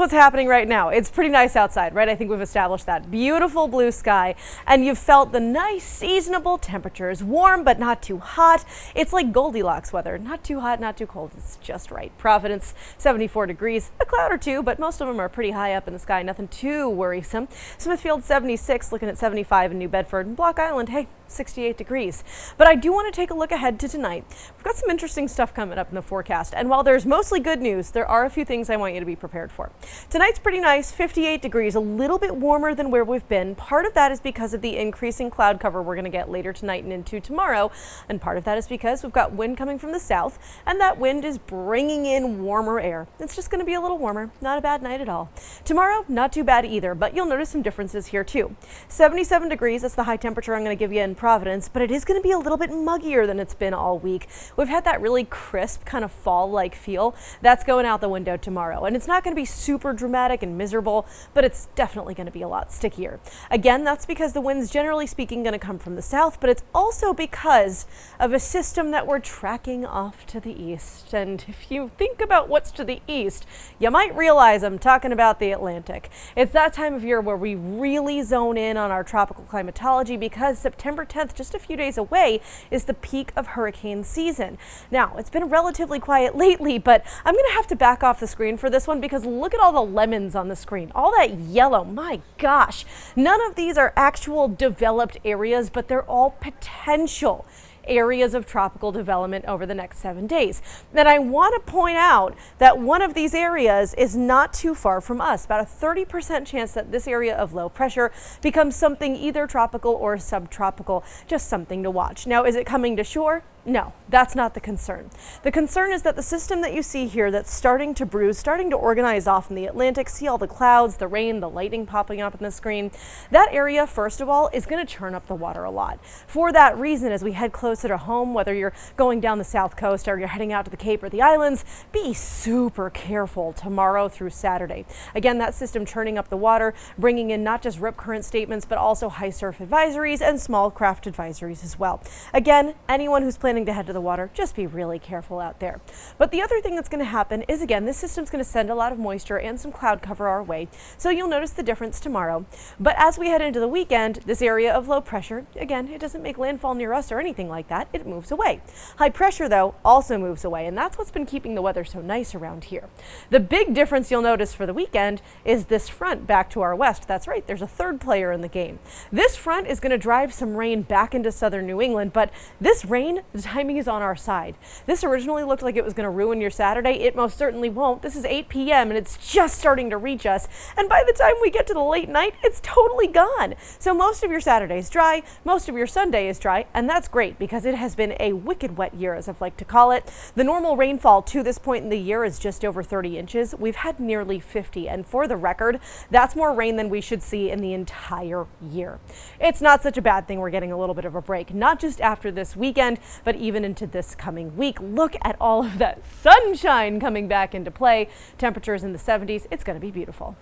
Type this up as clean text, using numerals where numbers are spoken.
What's happening right now? It's pretty nice outside, right? I think we've established that. Beautiful blue sky, and you've felt the nice seasonable temperatures. Warm, but not too hot. It's like Goldilocks weather. Not too hot, not too cold. It's just right. Providence, 74 degrees. A cloud or two, but most of them are pretty high up in the sky. Nothing too worrisome. Smithfield, 76, looking at 75 in New Bedford. And Block Island, hey, 68 degrees. But I do want to take a look ahead to tonight. We've got some interesting stuff coming up in the forecast. And while there's mostly good news, there are a few things I want you to be prepared for. Tonight's pretty nice, 58 degrees, a little bit warmer than where we've been. Part of that is because of the increasing cloud cover we're going to get later tonight and into tomorrow. And part of that is because we've got wind coming from the south, and that wind is bringing in warmer air. It's just going to be a little warmer. Not a bad night at all. Tomorrow, not too bad either, but you'll notice some differences here too. 77 degrees, that's the high temperature I'm going to give you in Providence, but it is going to be a little bit muggier than it's been all week. We've had that really crisp kind of fall-like feel. That's going out the window tomorrow, and it's not going to be super dramatic and miserable, but it's definitely going to be a lot stickier. Again, that's because the wind's generally speaking going to come from the south, but it's also because of a system that we're tracking off to the east. And if you think about what's to the east, you might realize I'm talking about the Atlantic. It's that time of year where we really zone in on our tropical climatology because September 10th, just a few days away, is the peak of hurricane season. Now, it's been relatively quiet lately, but I'm going to have to back off the screen for this one because look at all the lemons on the screen. All that yellow, my gosh. None of these are actual developed areas, but they're all potential areas of tropical development over the next 7 days. And I want to point out that one of these areas is not too far from us. About a 30% chance that this area of low pressure becomes something either tropical or subtropical, just something to watch. Now, is it coming to shore? No, that's not the concern. The concern is that the system that you see here that's starting to bruise, starting to organize off in the Atlantic, see all the clouds, the rain, the lightning popping up on the screen, that area, first of all, is going to churn up the water a lot. For that reason, as we head closer to home, whether you're going down the south coast or you're heading out to the Cape or the islands, be super careful tomorrow through Saturday. Again, that system churning up the water, bringing in not just rip current statements, but also high surf advisories and small craft advisories as well. Again, anyone who's planning to head to the water, just be really careful out there. But the other thing that's going to happen is, again, this system's going to send a lot of moisture and some cloud cover our way, so you'll notice the difference tomorrow. But as we head into the weekend, this area of low pressure, again, it doesn't make landfall near us or anything like that. It moves away. High pressure, though, also moves away, and that's what's been keeping the weather so nice around here. The big difference you'll notice for the weekend is this front back to our west. That's right, there's a third player in the game. This front is going to drive some rain back into southern New England, but this rain, the timing is on our side. This originally looked like it was going to ruin your Saturday. It most certainly won't. This is 8 p.m. and it's just starting to reach us. And by the time we get to the late night, it's totally gone. So most of your Saturday is dry, most of your Sunday is dry, and that's great because it has been a wicked wet year, as I've liked to call it. The normal rainfall to this point in the year is just over 30 inches. We've had nearly 50, and for the record, that's more rain than we should see in the entire year. It's not such a bad thing we're getting a little bit of a break, not just after this weekend, but even into this coming week. Look at all of that sunshine coming back into play. Temperatures in the 70s. It's going to be beautiful.